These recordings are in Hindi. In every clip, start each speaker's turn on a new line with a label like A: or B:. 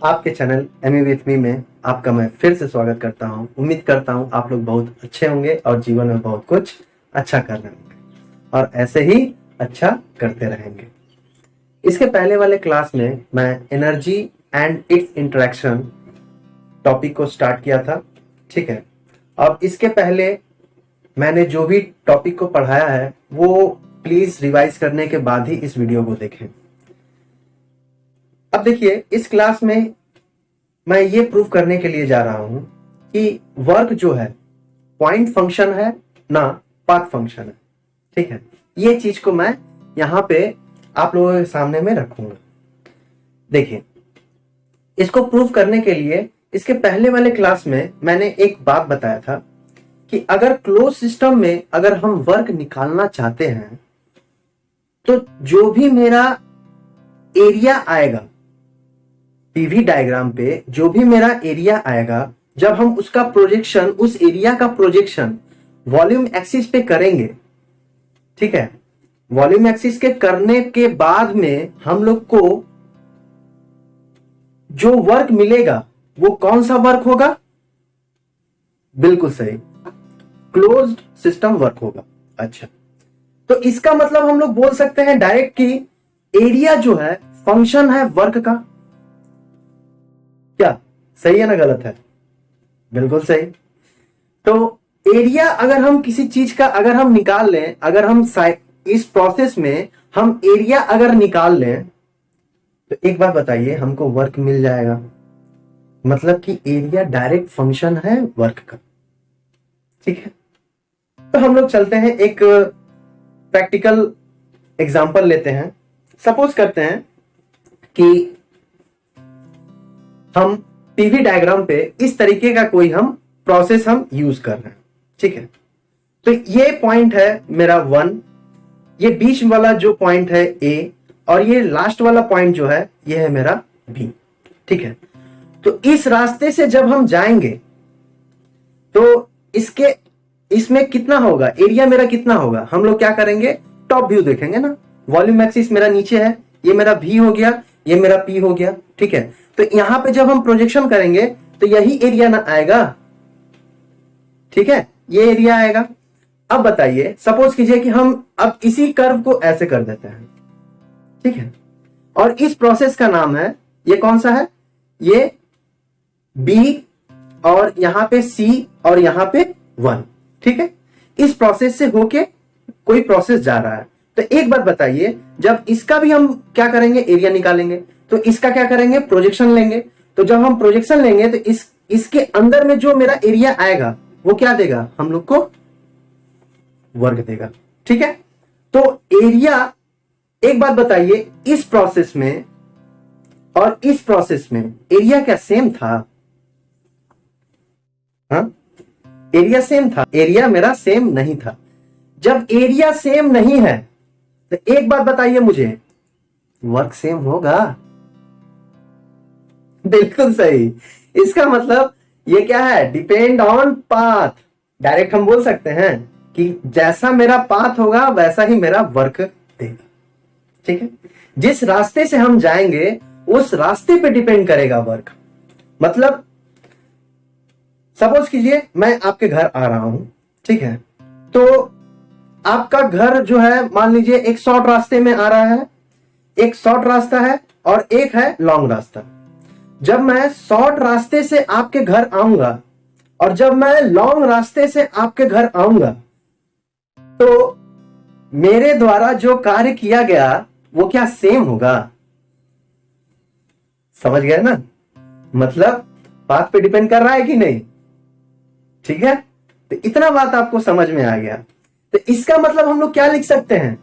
A: आपके चैनल एमए विथ मी में आपका मैं फिर से स्वागत करता हूं। उम्मीद करता हूं आप लोग बहुत अच्छे होंगे और जीवन में बहुत कुछ अच्छा कर रहे होंगे और ऐसे ही अच्छा करते रहेंगे। इसके पहले वाले क्लास में मैं energy and it's interaction topic को स्टार्ट किया था, ठीक है। अब इसके पहले मैंने जो भी टॉपिक को पढ़ाया है वो प्लीज रिवाइज करने के बाद ही इस वीडियो को देखें। अब देखिए, इस क्लास में मैं ये प्रूव करने के लिए जा रहा हूं कि वर्क जो है पॉइंट फंक्शन है ना पाथ फंक्शन है, ठीक है। ये चीज को मैं यहां पे आप लोगों के सामने में रखूंगा। देखिए, इसको प्रूव करने के लिए इसके पहले वाले क्लास में मैंने एक बात बताया था कि अगर क्लोज सिस्टम में अगर हम वर्क निकालना चाहते हैं तो जो भी मेरा एरिया आएगा पीवी डायग्राम पे, जो भी मेरा एरिया आएगा, जब हम उसका प्रोजेक्शन, उस एरिया का प्रोजेक्शन वॉल्यूम एक्सिस पे करेंगे, ठीक है। वॉल्यूम एक्सिस के करने के बाद में हम लोग को जो वर्क मिलेगा वो कौन सा वर्क होगा? बिल्कुल सही, क्लोज्ड सिस्टम वर्क होगा। अच्छा, तो इसका मतलब हम लोग बोल सकते हैं डायरेक्ट कि एरिया जो है फंक्शन है वर्क का। क्या सही है ना गलत है? बिल्कुल सही। तो एरिया अगर हम किसी चीज का अगर हम निकाल लें, अगर हम इस प्रोसेस में हम एरिया अगर निकाल लें तो एक बात बताइए, हमको वर्क मिल जाएगा। मतलब कि एरिया डायरेक्ट फंक्शन है वर्क का, ठीक है। तो हम लोग चलते हैं, एक प्रैक्टिकल एग्जांपल लेते हैं। सपोज करते हैं कि हम पीवी डायग्राम पे इस तरीके का कोई हम प्रोसेस हम यूज कर रहे हैं, ठीक है। तो ये पॉइंट है मेरा 1, ये बीच वाला जो पॉइंट है A, और ये लास्ट वाला पॉइंट जो है ये है मेरा B, ठीक है। तो इस रास्ते से जब हम जाएंगे तो इसमें कितना होगा, एरिया मेरा कितना होगा? हम लोग क्या करेंगे, टॉप व्यू देखेंगे ना। वॉल्यूम एक्सिस मेरा नीचे है, ये मेरा V हो गया, ये मेरा P हो गया, ठीक है। तो यहां पे जब हम प्रोजेक्शन करेंगे तो यही एरिया ना आएगा, ठीक है, ये एरिया आएगा। अब बताइए, सपोज कीजिए कि हम अब इसी कर्व को ऐसे कर देते हैं, ठीक है, और इस प्रोसेस का नाम है, ये कौन सा है? ये B, और यहां पे C, और यहां पे 1, ठीक है। इस प्रोसेस से होके कोई प्रोसेस जा रहा है। तो एक बात बताइए, जब इसका भी हम क्या करेंगे, एरिया निकालेंगे, तो इसका क्या करेंगे, प्रोजेक्शन लेंगे। तो जब हम प्रोजेक्शन लेंगे तो इसके अंदर में जो मेरा एरिया आएगा वो क्या देगा, हम लोग को वर्क देगा, ठीक है। तो एरिया, एक बात बताइए, इस प्रोसेस में और इस प्रोसेस में एरिया क्या सेम था? हाँ, एरिया सेम था? एरिया मेरा सेम नहीं था। जब एरिया सेम नहीं है तो एक बात बताइए मुझे, वर्क सेम होगा? बिल्कुल सही। इसका मतलब ये क्या है, डिपेंड ऑन पाथ। डायरेक्ट हम बोल सकते हैं कि जैसा मेरा पाथ होगा वैसा ही मेरा वर्क देगा, ठीक है। जिस रास्ते से हम जाएंगे उस रास्ते पे डिपेंड करेगा वर्क। मतलब सपोज कीजिए मैं आपके घर आ रहा हूं, ठीक है। तो आपका घर जो है, मान लीजिए एक शॉर्ट रास्ते में आ रहा है, एक शॉर्ट रास्ता है और एक है लॉन्ग रास्ता। जब मैं शॉर्ट रास्ते से आपके घर आऊंगा और जब मैं लॉन्ग रास्ते से आपके घर आऊंगा तो मेरे द्वारा जो कार्य किया गया वो क्या सेम होगा? समझ गए ना? मतलब पाथ पे डिपेंड कर रहा है कि नहीं, ठीक है। तो इतना बात आपको समझ में आ गया। तो इसका मतलब हम लोग क्या लिख सकते हैं,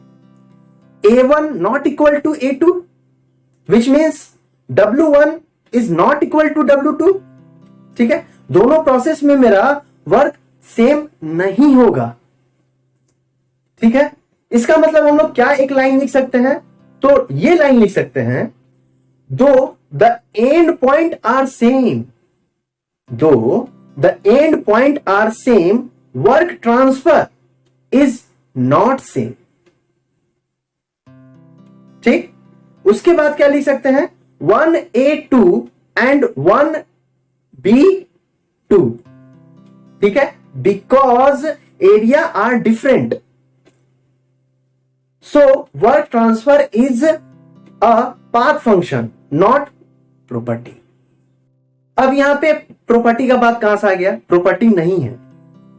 A: A1 not equal to A2, which means W1 is not equal to W2, ठीक है। दोनों प्रोसेस में मेरा वर्क सेम नहीं होगा, ठीक है। इसका मतलब हम लोग क्या एक लाइन लिख सकते हैं, तो ये लाइन लिख सकते हैं, though the end point are same, though the end point are same, work transfer is not same, ठीक। उसके बाद क्या लिख सकते हैं, 1A2 एंड 1B2, ठीक है, because area are different, so work transfer is a path function not property. अब यहां पे प्रॉपर्टी का बात कहां से आ गया? प्रॉपर्टी नहीं है।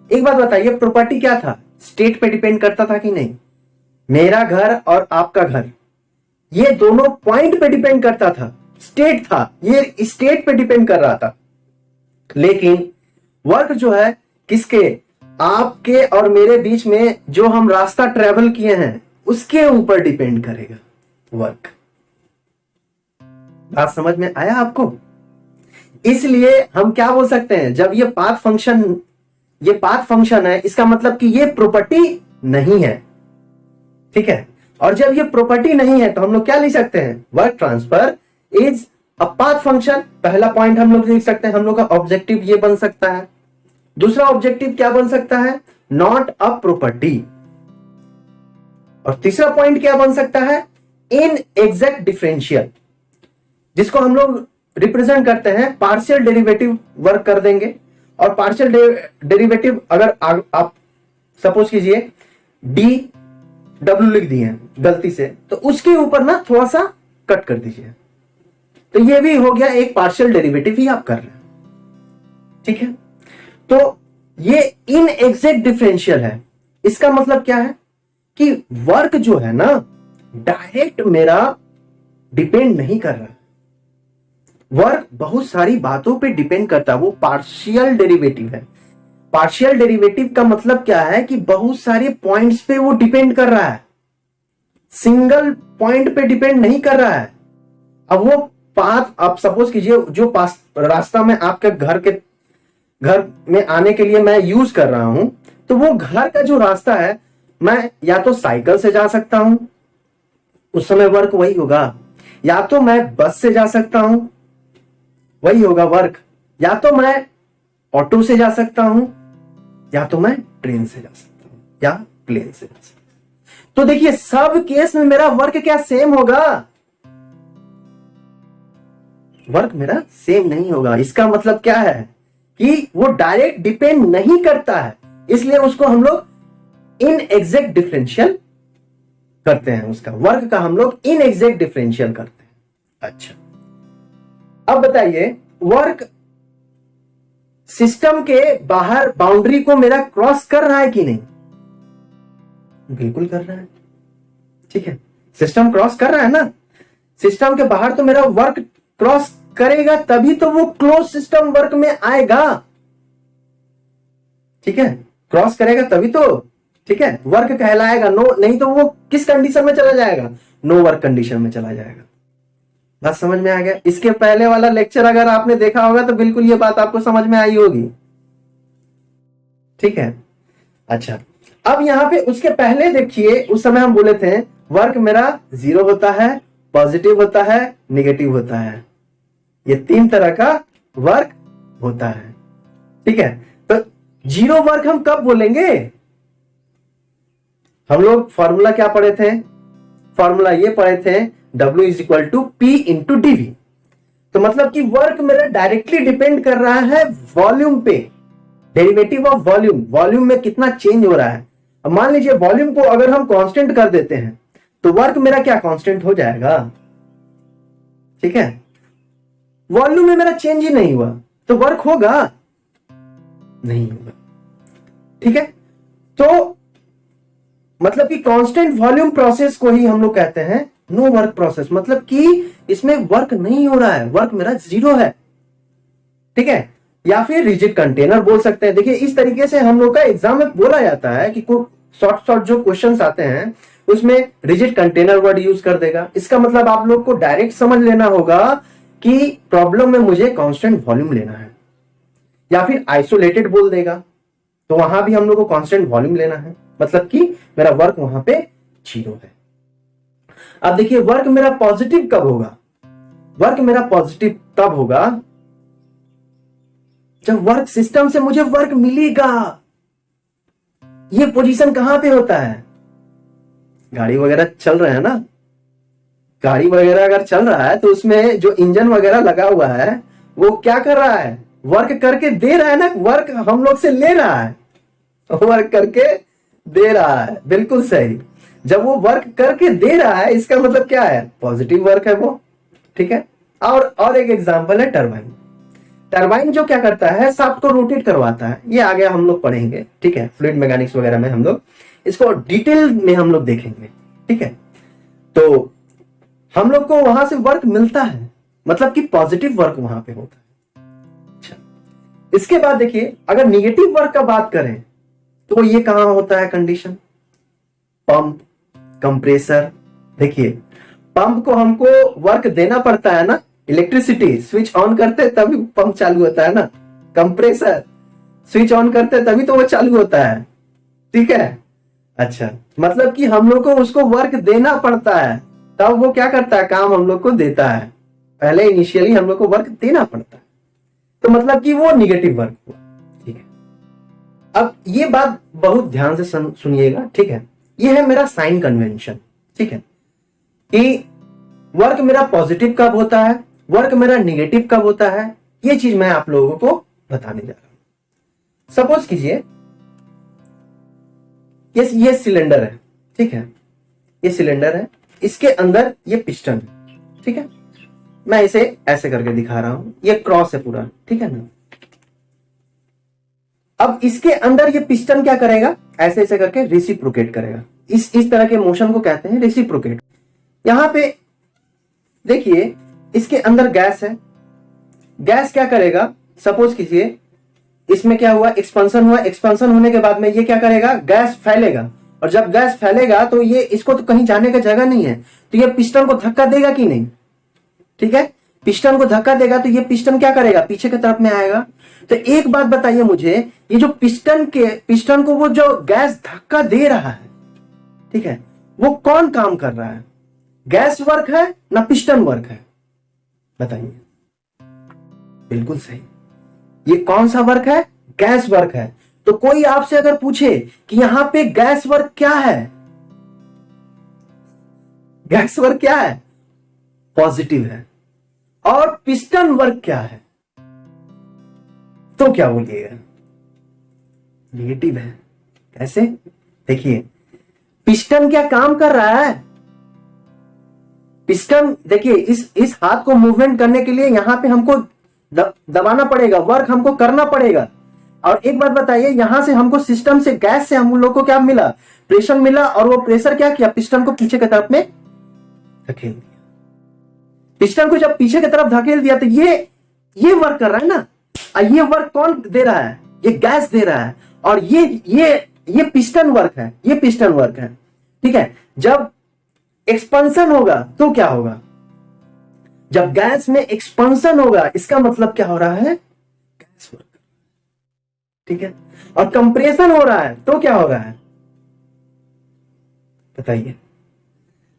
A: एक बात बताइए, प्रॉपर्टी क्या था? स्टेट पे डिपेंड करता था कि नहीं? मेरा घर और आपका घर, ये दोनों पॉइंट पे डिपेंड करता था, स्टेट था, ये स्टेट पे डिपेंड कर रहा था। लेकिन वर्क जो है किसके? आपके और मेरे बीच में जो हम रास्ता ट्रेवल किए हैं उसके ऊपर डिपेंड करेगा वर्क। बात समझ में आया आपको? इसलिए हम क्या बोल सकते हैं, जब ये पाथ फंक्शन है, इसका मतलब कि ये प्रॉपर्टी नहीं है, ठीक है। और जब ये प्रॉपर्टी नहीं है तो हम लोग क्या लिख सकते हैं? Work transfer is a path function. पहला पॉइंट हम लोग लिख सकते हैं, हम लोग का ऑब्जेक्टिव ये बन सकता है। दूसरा ऑब्जेक्टिव क्या बन सकता है? Not a property. और तीसरा पॉइंट क्या बन सकता है? इन एग्जैक्ट डिफरेंशियल, जिसको हम लोग रिप्रेजेंट करते हैं पार्शियल डेरिवेटिव वर्क कर देंगे। और पार्शियल डेरिवेटिव अगर आप सपोज कीजिए DW लिख दिए गलती से, तो उसके ऊपर ना थोड़ा सा कट कर दीजिए, तो ये भी हो गया एक पार्शियल डेरिवेटिव ही आप कर रहे हैं, ठीक है। तो ये इन एग्जैक्ट डिफरेंशियल है। इसका मतलब क्या है कि वर्क जो है ना डायरेक्ट मेरा डिपेंड नहीं कर रहा। वर्क बहुत सारी बातों पे डिपेंड करता है, वो पार्शियल डेरिवेटिव है। पार्शियल डेरिवेटिव का मतलब क्या है कि बहुत सारे पॉइंट्स पे वो डिपेंड कर रहा है, सिंगल पॉइंट पे डिपेंड नहीं कर रहा है। अब वो पाथ, आप सपोज कीजिए जो रास्ता में आपके घर में आने के लिए मैं यूज कर रहा हूं, तो वो घर का जो रास्ता है, मैं या तो साइकिल से जा सकता हूं, उस समय वर्क वही होगा, या तो मैं बस से जा सकता हूं, वही होगा वर्क, या तो मैं ऑटो से जा सकता हूं, या तो मैं ट्रेन से जा सकता हूं, या प्लेन से जा सकता हूं। तो देखिए सब केस में मेरा वर्क क्या सेम होगा? वर्क मेरा सेम नहीं होगा। इसका मतलब क्या है कि वो डायरेक्ट डिपेंड नहीं करता है, इसलिए उसको हम लोग इन एग्जैक्ट डिफरेंशियल करते हैं। उसका वर्क का हम लोग इन एग्जैक्ट डिफरेंशियल करते हैं। अच्छा, अब बताइए, वर्क सिस्टम के बाहर बाउंड्री को मेरा क्रॉस कर रहा है कि नहीं? बिल्कुल कर रहा है, ठीक है, सिस्टम क्रॉस कर रहा है ना। सिस्टम के बाहर तो मेरा वर्क क्रॉस करेगा, तभी तो वो क्लोज सिस्टम वर्क में आएगा, ठीक है, क्रॉस करेगा तभी तो, ठीक है, वर्क कहलाएगा। नो, नहीं तो वो किस कंडीशन में चला जाएगा? नो वर्क कंडीशन में चला जाएगा। बात समझ में आ गया? इसके पहले वाला लेक्चर अगर आपने देखा होगा तो बिल्कुल ये बात आपको समझ में आई होगी, ठीक है। अच्छा, अब यहां पे उसके पहले देखिए, उस समय हम बोले थे वर्क मेरा 0 होता है, पॉजिटिव होता है, नेगेटिव होता है। ये 3 तरह का वर्क होता है, ठीक है। तो 0 वर्क हम कब बोलेंगे? हम लोग फॉर्मूला क्या पढ़े थे? फॉर्मूला ये पढ़े थे, W is equal to P into DV। तो मतलब कि वर्क मेरा डायरेक्टली डिपेंड कर रहा है वॉल्यूम पे, डेरिवेटिव ऑफ वॉल्यूम, वॉल्यूम में कितना चेंज हो रहा है। अब मान लीजिए वॉल्यूम को अगर हम कांस्टेंट कर देते हैं तो वर्क मेरा क्या कांस्टेंट हो जाएगा, ठीक है। वॉल्यूम में मेरा चेंज ही नहीं हुआ तो वर्क होगा? नहीं होगा, ठीक है। तो मतलब कि कांस्टेंट वॉल्यूम प्रोसेस को ही हम लोग कहते हैं नो वर्क प्रोसेस, मतलब कि इसमें वर्क नहीं हो रहा है, वर्क मेरा 0 है, ठीक है। या फिर रिजिड कंटेनर बोल सकते हैं। देखिए इस तरीके से हम लोग का एग्जाम में बोला जाता है कि शॉर्ट जो क्वेश्चंस आते हैं उसमें रिजिड कंटेनर वर्ड यूज कर देगा। इसका मतलब आप लोग को डायरेक्ट समझ लेना होगा कि प्रॉब्लम में मुझे कांस्टेंट वॉल्यूम लेना है, या फिर आइसोलेटेड बोल देगा तो वहां भी हम लोग को कांस्टेंट वॉल्यूम लेना है, मतलब कि मेरा वर्क वहां पे 0 है। अब देखिए वर्क मेरा पॉजिटिव कब होगा? वर्क मेरा पॉजिटिव तब होगा जब वर्क सिस्टम से मुझे वर्क मिलेगा। ये पोजीशन कहां पे होता है? गाड़ी वगैरह चल रहे हैं ना, गाड़ी वगैरह अगर चल रहा है तो उसमें जो इंजन वगैरह लगा हुआ है वो क्या कर रहा है, वर्क करके दे रहा है ना, वर्क हम लोग से ले रहा है, वर्क करके दे रहा है, बिल्कुल सही। जब वो वर्क करके दे रहा है इसका मतलब क्या है, पॉजिटिव वर्क है वो, ठीक है। और एक एग्जांपल है टरबाइन। टरबाइन जो क्या करता है, शाफ्ट को रोटेट करवाता है, ये आगे हम लोग पढ़ेंगे, ठीक है, फ्लूइड मैकेनिक्स वगैरह में हम लोग इसको डिटेल में हम लोग देखेंगे, ठीक है। तो हम लोग को वहां से वर्क मिलता है, मतलब कि पॉजिटिव वर्क वहां पे होता है। अच्छा, इसके बाद देखिए अगर निगेटिव वर्क का बात करें तो ये कहां होता है कंडीशन, पंप, कंप्रेसर। देखिए पंप को हमको वर्क देना पड़ता है ना, इलेक्ट्रिसिटी स्विच ऑन करते तभी पंप चालू होता है ना, कंप्रेसर स्विच ऑन करते तभी तो वो चालू होता है, ठीक है। अच्छा, मतलब कि हम लोग को उसको वर्क देना पड़ता है तब वो क्या करता है, काम हम लोग को देता है। पहले इनिशियली हम लोग को वर्क देना पड़ता है, तो मतलब कि वो निगेटिव वर्क हुआ, ठीक है। अब ये बात बहुत ध्यान से सुनिएगा, ठीक है। ये है मेरा साइन कन्वेंशन, ठीक है, कि वर्क मेरा पॉजिटिव कब होता है, वर्क मेरा निगेटिव कब होता है, ये चीज मैं आप लोगों को बताने जा रहा हूं। सपोज कीजिए ये सिलेंडर है, ठीक है, ये सिलेंडर है, इसके अंदर ये पिस्टन है, ठीक है। मैं इसे ऐसे करके दिखा रहा हूं, ये क्रॉस है पूरा, ठीक है ना। अब इसके अंदर ये पिस्टन क्या करेगा, ऐसे ऐसे करके रेसिप्रोकेट करेगा, इस तरह के मोशन को कहते हैं रेसिप्रोकेट। यहां पे देखिए इसके अंदर गैस है, गैस क्या करेगा, सपोज कीजिए इसमें क्या हुआ, एक्सपेंशन हुआ, एक्सपेंशन होने के बाद में ये क्या करेगा, गैस फैलेगा, और जब गैस फैलेगा तो ये इसको तो कहीं जाने का जगह नहीं है, तो ये पिस्टन को धक्का देगा कि नहीं, ठीक है। पिस्टन को धक्का देगा तो ये पिस्टन क्या करेगा, पीछे की तरफ में आएगा। तो एक बात बताइए मुझे, ये जो पिस्टन को वो जो गैस धक्का दे रहा है, ठीक है, वो कौन काम कर रहा है, गैस वर्क है ना पिस्टन वर्क है, बताइए। बिल्कुल सही, ये कौन सा वर्क है, गैस वर्क है। तो कोई आपसे अगर पूछे कि यहां पे गैस वर्क क्या है, गैस वर्क क्या है, पॉजिटिव है, और पिस्टन वर्क क्या है, तो क्या बोलिएगा, नेगेटिव है। कैसे, देखिए पिस्टन क्या काम कर रहा है, पिस्टन देखिए इस हाथ को मूवमेंट करने के लिए यहां पे हमको दबाना पड़ेगा, वर्क हमको करना पड़ेगा। और एक बात बताइए, यहां से हमको सिस्टम से गैस से हम लोग को क्या मिला, प्रेशर मिला, और वो प्रेशर क्या किया, पिस्टन को पीछे की तरफ में धकेल दिया। पिस्टन को जब पीछे की तरफ धकेल दिया तो ये वर्क कर रहा है ना, और ये वर्क कौन दे रहा है, ये गैस दे रहा है, और ये पिस्टन वर्क है, ये पिस्टन वर्क है, ठीक है। जब एक्सपेंशन होगा तो क्या होगा, जब गैस में एक्सपेंशन होगा इसका मतलब क्या हो रहा है, गैस वर्क, ठीक है। और कंप्रेशन हो रहा है तो क्या हो रहा है, बताइए।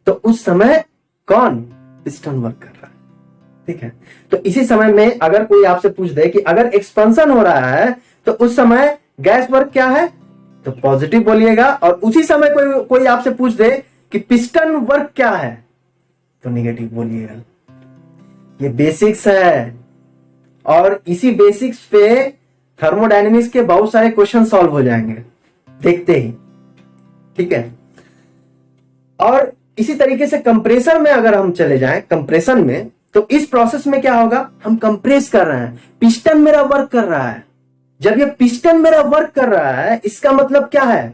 A: तो उस समय कौन, पिस्टन वर्क कर रहा है, ठीक है। तो इसी समय में अगर कोई आपसे पूछ दे कि अगर एक्सपेंशन हो रहा है तो उस समय गैस वर्क क्या है, तो पॉजिटिव बोलिएगा, और उसी समय कोई आपसे पूछ दे कि पिस्टन वर्क क्या है, तो नेगेटिव बोलिएगा। ये बेसिक्स है, और इसी बेसिक्स पे थर्मोडायनेमिक्स के बहुत सारे क्वेश्चन सॉल्व हो जाएंगे देखते ही, ठीक है। और इसी तरीके से कंप्रेसर में अगर हम चले जाएं, कंप्रेशन में, तो इस प्रोसेस में क्या होगा, हम कंप्रेस कर रहे हैं, पिस्टन मेरा वर्क कर रहा है। जब ये पिस्टन मेरा वर्क कर रहा है इसका मतलब क्या है,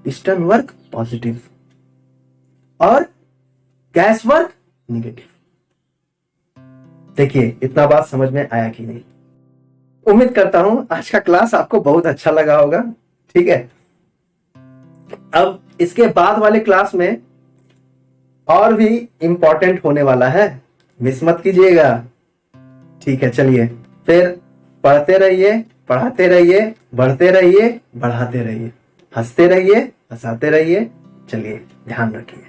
A: पिस्टन वर्क पॉजिटिव और गैस वर्क नेगेटिव। देखिए इतना बात समझ में आया कि नहीं। उम्मीद करता हूं आज का क्लास आपको बहुत अच्छा लगा होगा, ठीक है। अब इसके बाद वाले क्लास में और भी इंपॉर्टेंट होने वाला है, मिस मत कीजिएगा, ठीक है। चलिए फिर पढ़ते रहिए, पढ़ाते रहिए, बढ़ते रहिए, बढ़ाते रहिए, हंसते रहिए, हंसाते रहिए। चलिए ध्यान रखिए।